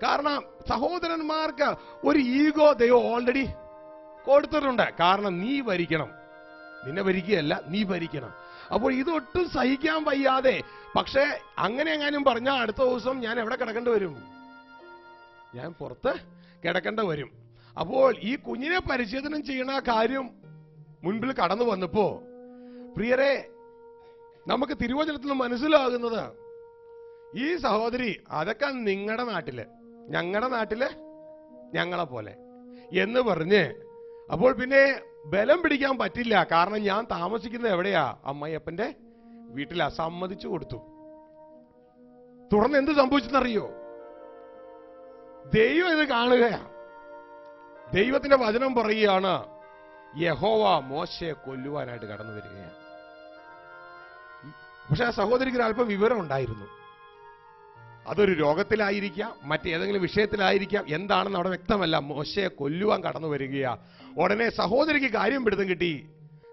കാരണം സഹോദരന്മാർക്ക് ഒരു ഈഗോ ദൈവം ഓൾറെഡി കൊടുത്തിട്ടുണ്ട്. കാരണം നീ ഭരിക്കണം, നിന്നെ ഭരിക്കുകയല്ല, നീ ഭരിക്കണം. അപ്പോൾ ഇതൊട്ടും സഹിക്കാൻ വയ്യാതെ, പക്ഷേ അങ്ങനെ എങ്ങാനും പറഞ്ഞാൽ അടുത്ത ദിവസം ഞാൻ എവിടെ കിടക്കേണ്ടി വരും? ഞാൻ പുറത്ത് കിടക്കേണ്ടി വരും. അപ്പോൾ ഈ കുഞ്ഞിനെ പരിശോധന ചെയ്യണ കാര്യം മുൻപിൽ കടന്നു വന്നപ്പോ പ്രിയരെ, നമുക്ക് തിരുവചനത്തിൽ മനസ്സിലാകുന്നത് ഈ സഹോദരി അതൊക്കെ നിങ്ങളുടെ നാട്ടില്, ഞങ്ങളുടെ നാട്ടില് ഞങ്ങളെ പോലെ എന്ന് പറഞ്ഞ്, അപ്പോൾ പിന്നെ ബലം പിടിക്കാൻ പറ്റില്ല. കാരണം ഞാൻ താമസിക്കുന്നത് എവിടെയാ? അമ്മയപ്പന്റെ വീട്ടിലാ. സമ്മതിച്ചു കൊടുത്തു. തുടർന്ന് എന്ത് സംഭവിച്ചെന്നറിയോ? ദൈവം ഇത് കാണുകയാ. ദൈവത്തിന്റെ വചനം പറയുകയാണ്, യഹോവ മോശയെ കൊല്ലുവാനായിട്ട് കടന്നു വരികയാണ്. പക്ഷെ ആ സഹോദരിക്ക് അല്പം വിവരം ഉണ്ടായിരുന്നു. അതൊരു രോഗത്തിലായിരിക്കാം, മറ്റേതെങ്കിലും വിഷയത്തിലായിരിക്കാം, എന്താണെന്ന് അവിടെ വ്യക്തമല്ല. മോശയെ കൊല്ലുവാൻ കടന്നു വരികയാ. ഉടനെ സഹോദരിക്ക് കാര്യം പിടുത്തം കിട്ടി.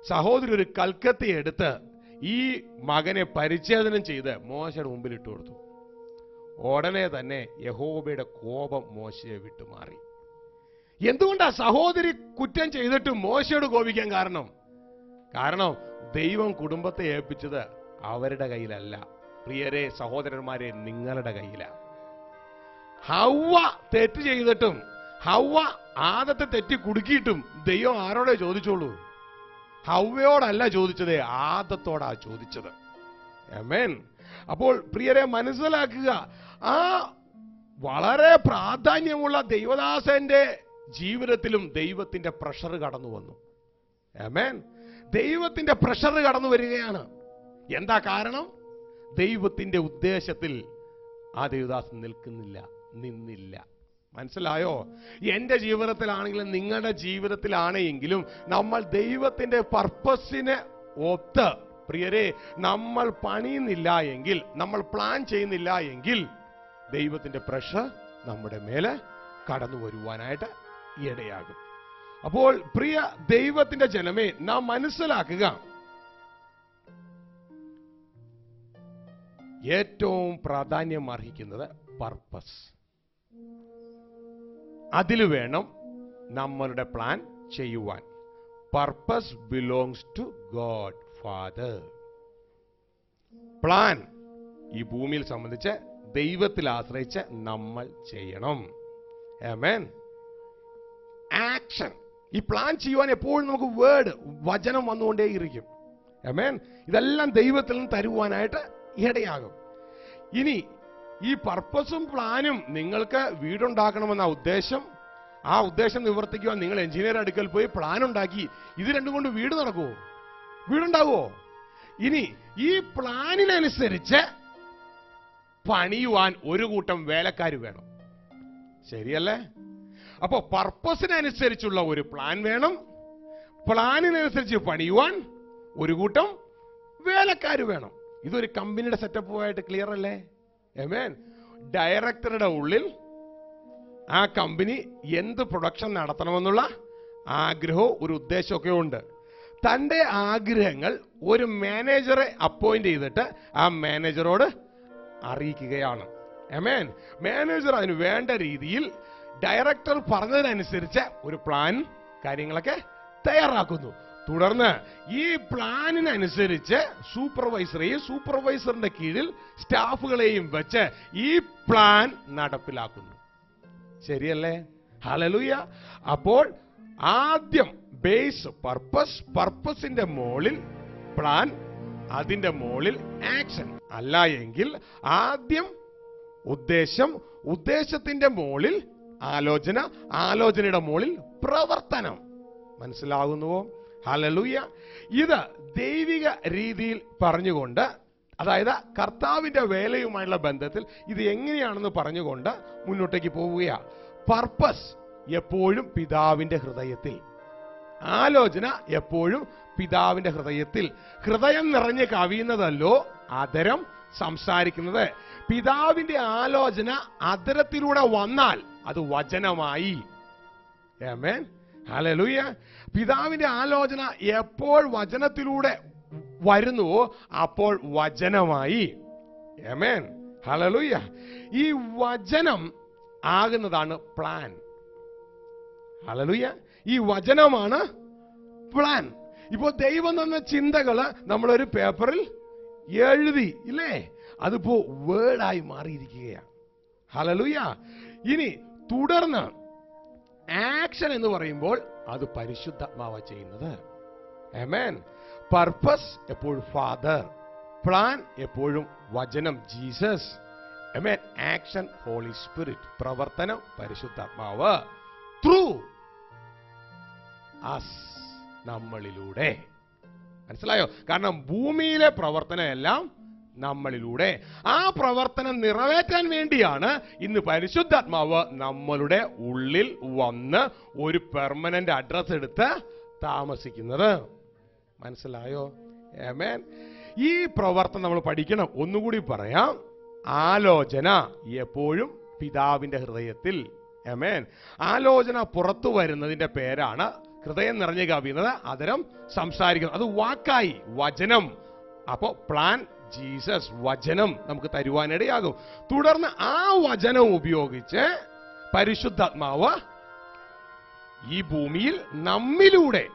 സഹോദരി ഒരു കൽക്കത്തി എടുത്ത് ഈ മകനെ പരിച്ഛേദനം ചെയ്ത് മോശയുടെ മുമ്പിൽ ഇട്ടു കൊടുത്തു. ഉടനെ തന്നെ യഹോവയുടെ കോപം മോശയെ വിട്ടുമാറി. എന്തുകൊണ്ടാ സഹോദരി കുറ്റം ചെയ്തിട്ട് മോശയോട് കോപിക്കാൻ കാരണം? കാരണം ദൈവം കുടുംബത്തെ ഏൽപ്പിച്ചത് അവരുടെ കയ്യിലല്ല. പ്രിയരെ സഹോദരന്മാരെ, നിങ്ങളുടെ കയ്യിലാണ്. ഹവ്വ തെറ്റ് ചെയ്തിട്ടും, ഹവ്വ ആദത്തെ തെറ്റി കുടുക്കിയിട്ടും ദൈവം ആരോടെ ചോദിച്ചോളൂ? ഹവ്വയോടല്ല ചോദിച്ചത്, ആദത്തോടാ ചോദിച്ചത്. ആമേൻ. അപ്പോൾ പ്രിയരെ മനസ്സിലാക്കുക, ആ വളരെ പ്രാധാന്യമുള്ള ദൈവദാസന്റെ ജീവിതത്തിലും ദൈവത്തിന്റെ പ്രഷർ കടന്നു വന്നു. ആമേൻ. ദൈവത്തിന്റെ പ്രഷർ കടന്നു വരികയാണ്. എന്താ കാരണം? ദൈവത്തിന്റെ ഉദ്ദേശത്തിൽ ആ ദൈവദാസൻ നിന്നില്ല. മനസ്സിലായോ? എന്റെ ജീവിതത്തിലാണെങ്കിലും നിങ്ങളുടെ ജീവിതത്തിലാണെങ്കിലും നമ്മൾ ദൈവത്തിന്റെ പർപ്പസിനെ ഒത്ത് പ്രിയരെ നമ്മൾ പണിയുന്നില്ല എങ്കിൽ, നമ്മൾ പ്ലാൻ ചെയ്യുന്നില്ല എങ്കിൽ ദൈവത്തിന്റെ പ്രഷർ നമ്മുടെ മേലെ കടന്നു വരുവാനായിട്ട് ഇടയാകും. അപ്പോൾ പ്രിയ ദൈവത്തിന്റെ ജനമേ, നാം മനസ്സിലാക്കുക, ഏറ്റവും പ്രാധാന്യം അർഹിക്കുന്നത് പർപ്പസ്. അതിൽ വേണം നമ്മളുടെ പ്ലാൻ ചെയ്യുവാൻ. Purpose belongs to God Father. Plan ഈ ഭൂമിയിൽ സംബന്ധിച്ച് ദൈവത്തിൽ ആശ്രയിച്ച് നമ്മൾ ചെയ്യണം. ആമേൻ. ആക്ഷൻ. ഈ പ്ലാൻ ചെയ്യുവാൻ എപ്പോഴും നമുക്ക് വേർഡ്, വചനം വന്നുകൊണ്ടേയിരിക്കും. ആമേൻ. ഇതെല്ലാം ദൈവത്തിൽ നിന്ന് തരുവാനായിട്ട് ഇടയാകും. ഇനി ഈ പർപ്പസും പ്ലാനും, നിങ്ങൾക്ക് വീടുണ്ടാക്കണമെന്ന ഉദ്ദേശം, ആ ഉദ്ദേശം നിവർത്തിക്കുവാൻ നിങ്ങൾ എഞ്ചിനീയർ അടുക്കൽ പോയി പ്ലാൻ ഉണ്ടാക്കി, ഇത് രണ്ടും കൊണ്ട് വീട് നടക്കുമോ? വീടുണ്ടാകുമോ? ഇനി ഈ പ്ലാനിനനുസരിച്ച് പണിയുവാൻ ഒരു കൂട്ടം വേലക്കാർ വേണം. ശരിയല്ലേ? അപ്പോ പർപ്പസിനനുസരിച്ചുള്ള ഒരു പ്ലാൻ വേണം, പ്ലാനിനനുസരിച്ച് പണിയുവാൻ ഒരു കൂട്ടം വേലക്കാർ വേണം. ഇതൊരു കമ്പനിയുടെ സെറ്റപ്പുമായിട്ട് ക്ലിയർ അല്ലേ? ആമേൻ. ഡയറക്ടറുടെ ഉള്ളിൽ ആ കമ്പനി എന്ത് പ്രൊഡക്ഷൻ നടത്തണമെന്നുള്ള ആഗ്രഹവും ഒരു ഉദ്ദേശമൊക്കെ ഉണ്ട്. തന്റെ ആഗ്രഹങ്ങൾ ഒരു മാനേജറെ അപ്പോയിന്റ് ചെയ്തിട്ട് ആ മാനേജറോട് അറിയിക്കുകയാണ്. ആമേൻ. മാനേജർ അതിന് വേണ്ട രീതിയിൽ ഡയറക്ടർ പറഞ്ഞതിനനുസരിച്ച് ഒരു പ്ലാൻ, കാര്യങ്ങളൊക്കെ തയ്യാറാക്കുന്നു. തുടർന്ന് ഈ പ്ലാനിനനുസരിച്ച് സൂപ്പർവൈസറെയും സൂപ്പർവൈസറിന്റെ കീഴിൽ സ്റ്റാഫുകളെയും വെച്ച് ഈ പ്ലാൻ നടപ്പിലാക്കുന്നു. ശരിയല്ലേ? ഹല്ലേലൂയ. അപ്പോൾ ആദ്യം ബേസ് പർപ്പസ്, പർപ്പസിന്റെ മുകളിൽ പ്ലാൻ, അതിന്റെ മുകളിൽ ആക്ഷൻ. അല്ല എങ്കിൽ ആദ്യം ഉദ്ദേശം, ഉദ്ദേശത്തിന്റെ മുകളിൽ ആലോചന, ആലോചനയുടെ മുകളിൽ പ്രവർത്തനം. മനസ്സിലാകുന്നുവോ? ഹല്ലേലൂയ. ഇത് ദൈവിക രീതിയിൽ പറഞ്ഞുകൊണ്ട്, അതായത് കർത്താവിന്റെ വേലയുമായുള്ള ബന്ധത്തിൽ ഇത് എങ്ങനെയാണെന്ന് പറഞ്ഞുകൊണ്ട് മുന്നോട്ടേക്ക് പോവുകയാണ്. പർപ്പസ് എപ്പോഴും പിതാവിന്റെ ഹൃദയത്തിൽ, ആലോചന എപ്പോഴും പിതാവിന്റെ ഹൃദയത്തിൽ. ഹൃദയം നിറഞ്ഞ് കവിയുന്നതല്ലോ ആദരം സംസാരിക്കുന്നത്. പിതാവിന്റെ ആലോചന അധരത്തിലൂടെ വന്നാൽ അത് വചനമായി. ആമേൻ. ഹല്ലേലൂയ. പിതാവിന്റെ ആലോചന എപ്പോൾ വചനത്തിലൂടെ വരുന്നുവോ അപ്പോൾ വചനമായി. ആമേൻ. ഹല്ലേലൂയ. ഈ വചനം ആകുന്നതാണ് പ്ലാൻ. ഹല്ലേലൂയ. ഈ വചനമാണ് പ്ലാൻ. ഇപ്പോ ദൈവം തന്ന ചിന്തകള് നമ്മളൊരു പേപ്പറിൽ എഴുതി ഇല്ലേ, അതിപ്പോ വേർഡായി മാറിയിരിക്കുകയാണ്. ഹല്ലേലൂയ. ഇനി തുടർന്ന് ആക്ഷൻ എന്ന് പറയുമ്പോൾ അത് പരിശുദ്ധാത്മാവാ ചെയ്യുന്നത്. ആമേൻ. പർപ്പസ് എപ്പോഴും ഫാദർ, പ്ലാൻ എപ്പോഴും വചനം ജീസസ്. ആമേൻ. ആക്ഷൻ ഹോളി സ്പിരിറ്റ്, പ്രവർത്തനം പരിശുദ്ധാത്മാവ്. ത്രൂ അസ്, നമ്മളിലൂടെ. മനസ്സിലായോ? കാരണം ഭൂമിയിലെ പ്രവർത്തനം എല്ലാം നമ്മളിലൂടെ. ആ പ്രവർത്തനം നിറവേറ്റാൻ വേണ്ടിയാണ് ഇന്ന് പരിശുദ്ധാത്മാവ് നമ്മളുടെ ഉള്ളിൽ വന്ന് ഒരു പെർമനന്റ് അഡ്രസ് എടുത്ത് താമസിക്കുന്നത്. മനസ്സിലായോ? ആമേൻ. ഈ പ്രവർത്തനം നമ്മൾ പഠിക്കണം. ഒന്നുകൂടി പറയാം. ആലോചന എപ്പോഴും പിതാവിന്റെ ഹൃദയത്തിൽ. ആമേൻ. ആലോചന പുറത്തു വരുന്നതിന്റെ പേരാണ് ഹൃദയം നിറഞ്ഞു കവിയുന്നത്, അതരം സംസാരിക്കുന്നത്. അത് വാക്കായി, വചനം. അപ്പോ പ്ലാൻ ജീസസ്, വചനം നമുക്ക് തരുവാനിടയാകും. തുടർന്ന് ആ വചനം ഉപയോഗിച്ച് പരിശുദ്ധാത്മാവ് ഈ ഭൂമിയിൽ നമ്മിലൂടെ,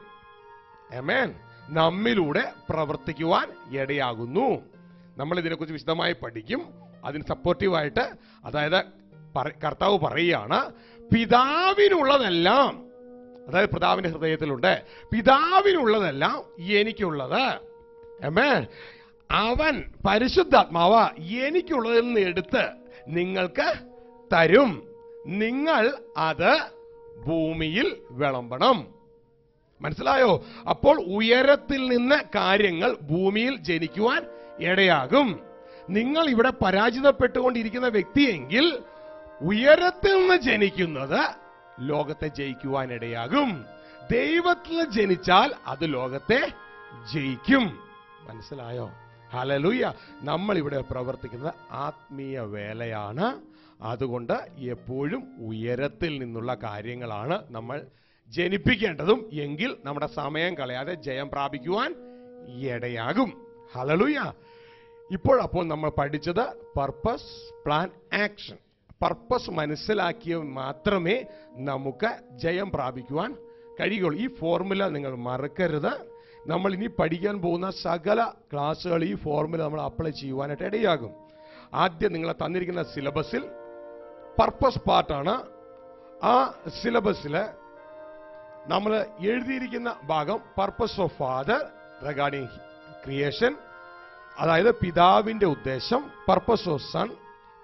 ആമേൻ, നമ്മിലൂടെ പ്രവർത്തിക്കുവാൻ ഇടയാകുന്നു. നമ്മൾ ഇതിനെക്കുറിച്ച് വിശദമായി പഠിക്കും. അതിന് സപ്പോർട്ടീവായിട്ട്, അതായത് കർത്താവ് പറയുകയാണ്, പിതാവിനുള്ളതെല്ലാം, അതായത് പിതാവിന്റെ ഹൃദയത്തിലുണ്ട്, പിതാവിനുള്ളതെല്ലാം എനിക്കുള്ളത്. ആമേൻ. അവൻ പരിശുദ്ധാത്മാവ് എനിക്കുള്ളതിൽ നിന്ന് എടുത്ത് നിങ്ങൾക്ക് തരും. നിങ്ങൾ അത് ഭൂമിയിൽ വിളമ്പണം. മനസ്സിലായോ? അപ്പോൾ ഉയരത്തിൽ നിന്ന് കാര്യങ്ങൾ ഭൂമിയിൽ ജനിക്കുവാൻ ഇടയാകും. നിങ്ങൾ ഇവിടെ പരാജിതപ്പെട്ടുകൊണ്ടിരിക്കുന്ന വ്യക്തിയെങ്കിൽ ഉയരത്തിൽ നിന്ന് ജനിക്കുന്നത് ലോകത്തെ ജയിക്കുവാനിടയാകും. ദൈവത്തിൽ ജനിച്ചാൽ അത് ലോകത്തെ ജയിക്കും. മനസ്സിലായോ? ഹല്ലേലൂയ. നമ്മൾ ഇവിടെ പ്രവർത്തിക്കുന്നത് ആത്മീയ വേലയാണ്. അതുകൊണ്ട് എപ്പോഴും ഉയരത്തിൽ നിന്നുള്ള കാര്യങ്ങളാണ് നമ്മൾ ജനിപ്പിക്കേണ്ടതും. എങ്കിൽ നമ്മുടെ സമയം കളയാതെ ജയം പ്രാപിക്കുവാൻ ഇടയാകും. ഹല്ലേലൂയ. അപ്പോൾ നമ്മൾ പഠിച്ചത് പർപ്പസ്, പ്ലാൻ, ആക്ഷൻ. പർപ്പസ് മനസ്സിലാക്കിയ മാത്രമേ നമുക്ക് ജയം പ്രാപിക്കുവാൻ കഴിയുകയുള്ളൂ. ഈ ഫോർമുല നിങ്ങൾ മറക്കരുത്. നമ്മൾ ഇനി പഠിക്കാൻ പോകുന്ന സകല ക്ലാസ്സുകൾ ഈ ഫോർമുല നമ്മൾ അപ്ലൈ ചെയ്യുവാനായിട്ട് ഇടയാകും. ആദ്യം നിങ്ങളെ തന്നിരിക്കുന്ന സിലബസിൽ പർപ്പസ് പാർട്ടാണ്. ആ സിലബസിൽ നമ്മൾ എഴുതിയിരിക്കുന്ന ഭാഗം purpose of Father regarding creation, അതായത് പിതാവിന്റെ ഉദ്ദേശം. പർപ്പസ് ഓഫ് സൺ,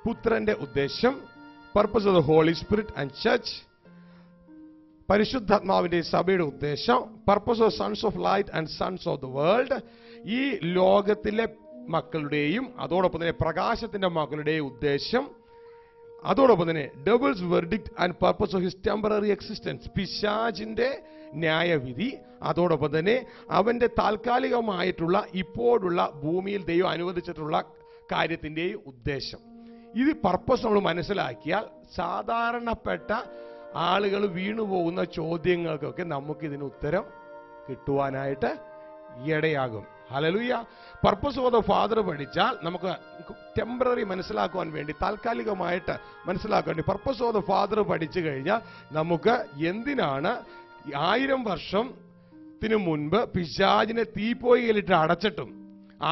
പുത്രന്റെ ഉദ്ദേശം. Purpose of the Holy Spirit and church, പരിശുദ്ധാത്മാവിന്റെ സഭയുടെ ഉദ്ദേശം. Purpose of sons of light and sons of the world, ഈ ലോകത്തിലെ മക്കളുടെയും അതോടൊപ്പം തന്നെ പ്രകാശത്തിന്റെ മക്കളുടെയും ഉദ്ദേശം. അതോടൊപ്പം തന്നെ doubles verdict and purpose of his temporary existence, പിശാചിന്റെ ന്യായവിധി. അതോടൊപ്പം തന്നെ അവന്റെ താൽക്കാലികമായിട്ടുള്ള ഇപ്പോഴുള്ള ഭൂമിയിൽ ദൈവം അനുവദിച്ചിട്ടുള്ള കാര്യത്തിന്റെയും ഉദ്ദേശം. ഇത് പർപ്പസ് നമ്മൾ മനസ്സിലാക്കിയാൽ സാധാരണപ്പെട്ട ആളുകൾ വീണുപോകുന്ന ചോദ്യങ്ങൾക്കൊക്കെ നമുക്ക് ഇതിന് ഉത്തരം കിട്ടുവാനായിട്ട് ഇടയാകും. Hallelujah. Purpose of the father പഠിച്ചാൽ നമുക്ക് ടെമ്പററി മനസ്സിലാക്കുവാൻ വേണ്ടി, താൽക്കാലികമായിട്ട് മനസ്സിലാക്കാൻ വേണ്ടി പർപ്പസ് ഓഫ് ദ ഫാദർ പഠിച്ചു കഴിഞ്ഞാൽ നമുക്ക് എന്തിനാണ് 1000 വർഷത്തിന് മുൻപ് പിശാചിനെ തീപ്പൊയ്കയിലിട്ട് അടച്ചിട്ടും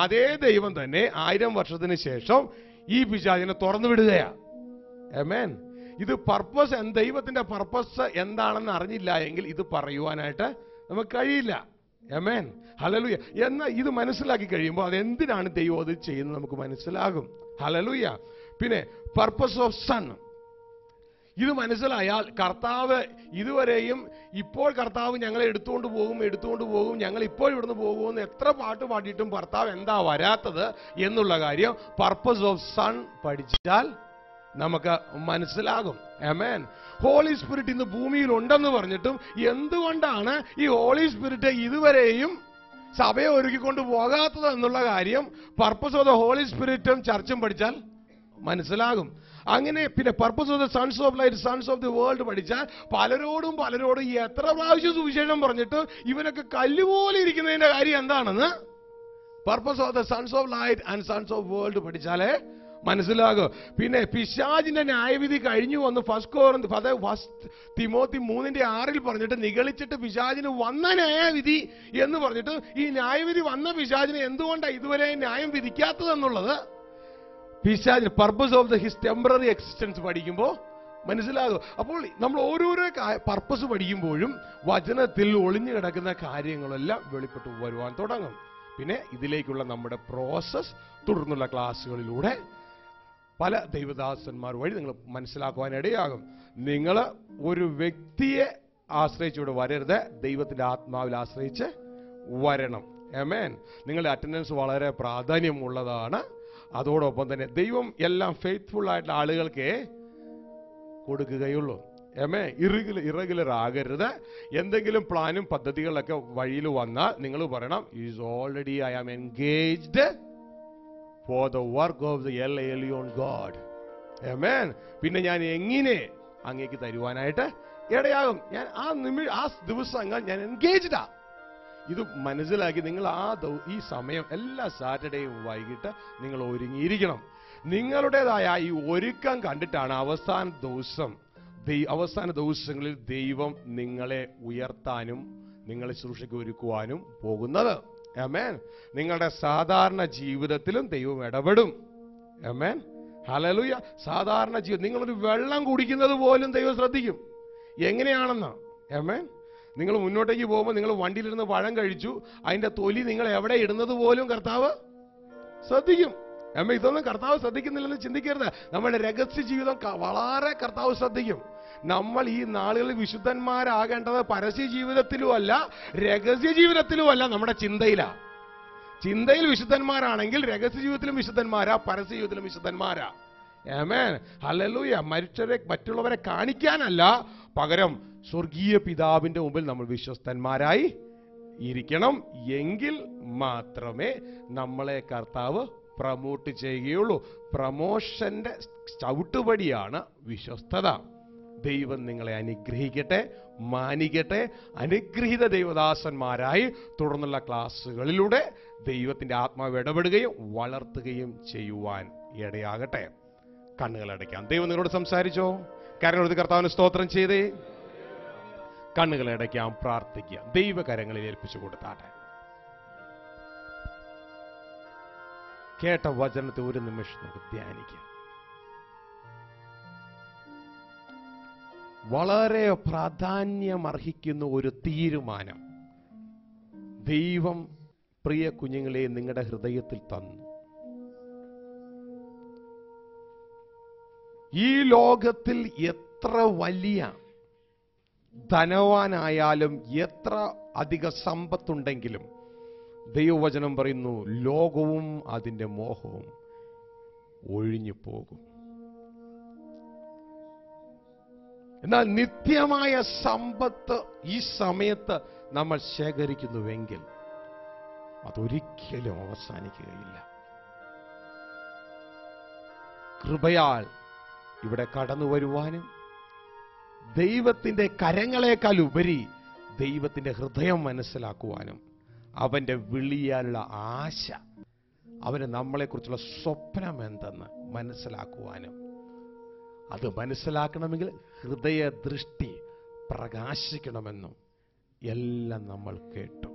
അതേ ദൈവം തന്നെ 1000 വർഷത്തിന് ശേഷം ഈ പിശാചിനെ തുറന്നു വിടുകയാ. ആമേൻ. ഇത് പർപ്പസ്, ദൈവത്തിന്റെ പർപ്പസ് എന്താണെന്ന് അറിഞ്ഞില്ല എങ്കിൽ ഇത് പറയുവാനായിട്ട് നമുക്ക് കഴിയില്ല. ആമേൻ. ഹല്ലേലൂയ. എന്നാൽ ഇത് മനസ്സിലാക്കി കഴിയുമ്പോൾ അതെന്തിനാണ് ദൈവം അത് ചെയ്യുന്നത് നമുക്ക് മനസ്സിലാകും. ഹല്ലേലൂയ. പിന്നെ പർപ്പസ് ഓഫ് സൺ, ഇത് മനസ്സിലായാൽ കർത്താവ് ഇതുവരെയും ഇപ്പോൾ കർത്താവ് ഞങ്ങളെ എടുത്തുകൊണ്ട് പോകും, ഞങ്ങൾ ഇപ്പോൾ ഇവിടുന്ന് പോകുമെന്ന് എത്ര പാട്ട് പാടിയിട്ടും കർത്താവ് എന്താ വരാത്തത് എന്നുള്ള കാര്യം പർപ്പസ് ഓഫ് സൺ പഠിച്ചാൽ നമുക്ക് മനസ്സിലാകും. ആമേൻ. ഹോളി സ്പിരിറ്റ് ഇന്ന് ഭൂമിയിൽ ഉണ്ടെന്ന് പറഞ്ഞിട്ടും എന്തുകൊണ്ടാണ് ഈ ഹോളി സ്പിരിറ്റ് ഇതുവരെയും സഭയെ ഒരുക്കിക്കൊണ്ട് പോകാത്തത് എന്നുള്ള കാര്യം പർപ്പസ് ഓഫ് ദ ഹോളി സ്പിരിറ്റും ചർച്ചും പഠിച്ചാൽ മനസ്സിലാകും. അങ്ങനെ പിന്നെ purpose of the sons of light, sons of the world പഠിച്ചാൽ പലരോടും എത്ര പ്രാവശ്യം സുവിശേഷം പറഞ്ഞിട്ട് ഇവനൊക്കെ കല്ലുപോലെ ഇരിക്കുന്നതിന്റെ കാര്യം എന്താണെന്ന് purpose of the sons of light and sons of world പഠിച്ചാലേ മനസ്സിലാകും. പിന്നെ പിശാചിന്റെ ന്യായവിധി കഴിഞ്ഞു വന്ന് ഫസ്റ്റ് തിമോത്തി 3:6 പറഞ്ഞിട്ട് നിഗളിച്ചിട്ട് പിശാചിന് വന്ന ന്യായവിധി എന്ന് പറഞ്ഞിട്ട് ഈ ന്യായവിധി വന്ന പിശാചിനെ എന്തുകൊണ്ടാണ് ഇതുവരെ ന്യായം വിധിക്കാത്തതെന്നുള്ളത് പിശാചിന് purpose of his temporary existence പഠിക്കുമ്പോൾ മനസ്സിലാകും. അപ്പോൾ നമ്മൾ ഓരോരോ പർപ്പസ് പഠിക്കുമ്പോഴും വചനത്തിൽ ഒളിഞ്ഞു കിടക്കുന്ന കാര്യങ്ങളെല്ലാം വെളിപ്പെട്ടു വരുവാൻ തുടങ്ങും. പിന്നെ ഇതിലേക്കുള്ള നമ്മുടെ പ്രോസസ് തുടർന്നുള്ള ക്ലാസ്സുകളിലൂടെ പല ദൈവദാസന്മാർ വഴി നിങ്ങൾ മനസ്സിലാക്കുവാനിടയാകും. നിങ്ങൾ ഒരു വ്യക്തിയെ ആശ്രയിച്ചിവിടെ വരരുത്, ദൈവത്തിന്റെ ആത്മാവിൽ ആശ്രയിച്ച് വരണം. ആമേൻ. നിങ്ങളുടെ അറ്റൻഡൻസ് വളരെ പ്രാധാന്യമുള്ളതാണ്. അതോടൊപ്പം തന്നെ ദൈവം എല്ലാം ഫെയ്ത്ത്ഫുൾ ആയിട്ടുള്ള ആളുകൾക്ക് കൊടുക്കുകയുള്ളൂ. ഇറഗുലർ ആകരുത്. എന്തെങ്കിലും പ്ലാനും പദ്ധതികളൊക്കെ വഴിയിൽ വന്നാൽ നിങ്ങൾ പറയണം, is already I am engaged for the work of the Elyon God. Amen. പിന്നെ ഞാൻ എങ്ങനെ അങ്ങേക്ക് തരുവാനായിട്ട് ഇടയാകും? ഞാൻ ആ ദിവസങ്ങൾ ഞാൻ എൻഗേജ്ഡാ. ഇത് മനസ്സിലാക്കി നിങ്ങൾ ഈ സമയം എല്ലാ സാറ്റർഡേയും വൈകിട്ട് നിങ്ങൾ ഒരുങ്ങിയിരിക്കണം. നിങ്ങളുടേതായ ഈ ഒരുക്കം കണ്ടിട്ടാണ് അവസാന ദിവസങ്ങളിൽ ദൈവം നിങ്ങളെ ഉയർത്താനും നിങ്ങളെ ശുശ്രൂഷയ്ക്ക് ഒരുക്കുവാനും പോകുന്നത്. ആമേൻ. നിങ്ങളുടെ സാധാരണ ജീവിതത്തിലും ദൈവം ഇടപെടും. ആമേൻ. ഹല്ലേലൂയ. സാധാരണ ജീവിതം നിങ്ങളൊരു വെള്ളം കുടിക്കുന്നത് പോലും ദൈവം ശ്രദ്ധിക്കും എങ്ങനെയാണെന്ന്. ആമേൻ. നിങ്ങൾ മുന്നോട്ടേക്ക് പോകുമ്പോൾ നിങ്ങൾ വണ്ടിയിലിരുന്ന് പഴം കഴിച്ചു, അതിന്റെ തൊലി നിങ്ങൾ എവിടെ ഇടുന്നത് പോലും കർത്താവ് ശ്രദ്ധിക്കും. അമ്മ ഇതൊന്നും കർത്താവ് ശ്രദ്ധിക്കുന്നില്ലെന്ന് ചിന്തിക്കരുത്. നമ്മുടെ രഹസ്യ ജീവിതം വളരെ കർത്താവ് ശ്രദ്ധിക്കും. നമ്മൾ ഈ നാളുകളിൽ വിശുദ്ധന്മാരാകേണ്ടത് പരസ്യ ജീവിതത്തിലും അല്ല, രഹസ്യ ജീവിതത്തിലും അല്ല, നമ്മുടെ ചിന്തയിലാ. ചിന്തയിൽ വിശുദ്ധന്മാരാണെങ്കിൽ രഹസ്യ ജീവിതത്തിലും വിശുദ്ധന്മാരാ, പരസ്യ ജീവിതത്തിലും വിശുദ്ധന്മാരാ. ആമേൻ. ഹല്ലേലൂയ. മറ്റുള്ളവരെ കാണിക്കാനല്ല, പകരം സ്വർഗീയ പിതാവിന്റെ മുമ്പിൽ നമ്മൾ വിശ്വസ്തന്മാരായി ഇരിക്കണം. എങ്കിൽ മാത്രമേ നമ്മളെ കർത്താവ് പ്രമോട്ട് ചെയ്യുകയുള്ളൂ. പ്രമോഷന്റെ ചവിട്ടുപടിയാണ് വിശ്വസ്തത. ദൈവം നിങ്ങളെ അനുഗ്രഹിക്കട്ടെ, മാനിക്കട്ടെ. അനുഗ്രഹീത ദൈവദാസന്മാരായി തുടർന്നുള്ള ക്ലാസ്സുകളിലൂടെ ദൈവത്തിന്റെ ആത്മാവ് ഇടപെടുകയും വളർത്തുകയും ചെയ്യുവാൻ ഇടയാകട്ടെ. കണ്ണുകളടയ്ക്കാം. ദൈവം നിങ്ങളോട് സംസാരിച്ചോ? കരങ്ങളെടുത്ത് കർത്താവിന് സ്തോത്രം ചെയ്തേ. കണ്ണുകളടയ്ക്കാം, പ്രാർത്ഥിക്കാം. ദൈവകരങ്ങളിൽ ഏൽപ്പിച്ചു കൊടുത്താട്ടെ. കേട്ട വചനത്തെ ഒരു നിമിഷം നമുക്ക് ധ്യാനിക്കാം. വളരെ പ്രാധാന്യമർഹിക്കുന്ന ഒരു തീരുമാനം ദൈവം പ്രിയ കുഞ്ഞുങ്ങളെ നിങ്ങളുടെ ഹൃദയത്തിൽ തന്നു. ഈ ലോകത്തിൽ എത്ര വലിയ ധനവാനായാലും എത്ര അധിക സമ്പത്തുണ്ടെങ്കിലും ദൈവവചനം പറയുന്നു, ലോകവും അതിന്റെ മോഹവും ഒഴിഞ്ഞു പോകും. എന്നാൽ നിത്യമായ സമ്പത്ത് ഈ സമയത്ത് നമ്മൾ ശേഖരിക്കുന്നുവെങ്കിൽ അതൊരിക്കലും അവസാനിക്കുകയില്ല. കൃപയാൽ ഇവിടെ കടന്നു വരുവാനും ദൈവത്തിന്റെ കരങ്ങളെക്കാൾ ഉപരി ദൈവത്തിന്റെ ഹൃദയം മനസ്സിലാക്കുവാനും അവന്റെ വിളിയാലുള്ള ആശ, അവന് നമ്മളെക്കുറിച്ചുള്ള സ്വപ്നം എന്തെന്ന് മനസ്സിലാക്കുവാനും, അത് മനസ്സിലാക്കണമെങ്കിൽ ഹൃദയ ദൃഷ്ടി പ്രകാശിക്കണമെന്നും എല്ലാം നമ്മൾ കേട്ടു.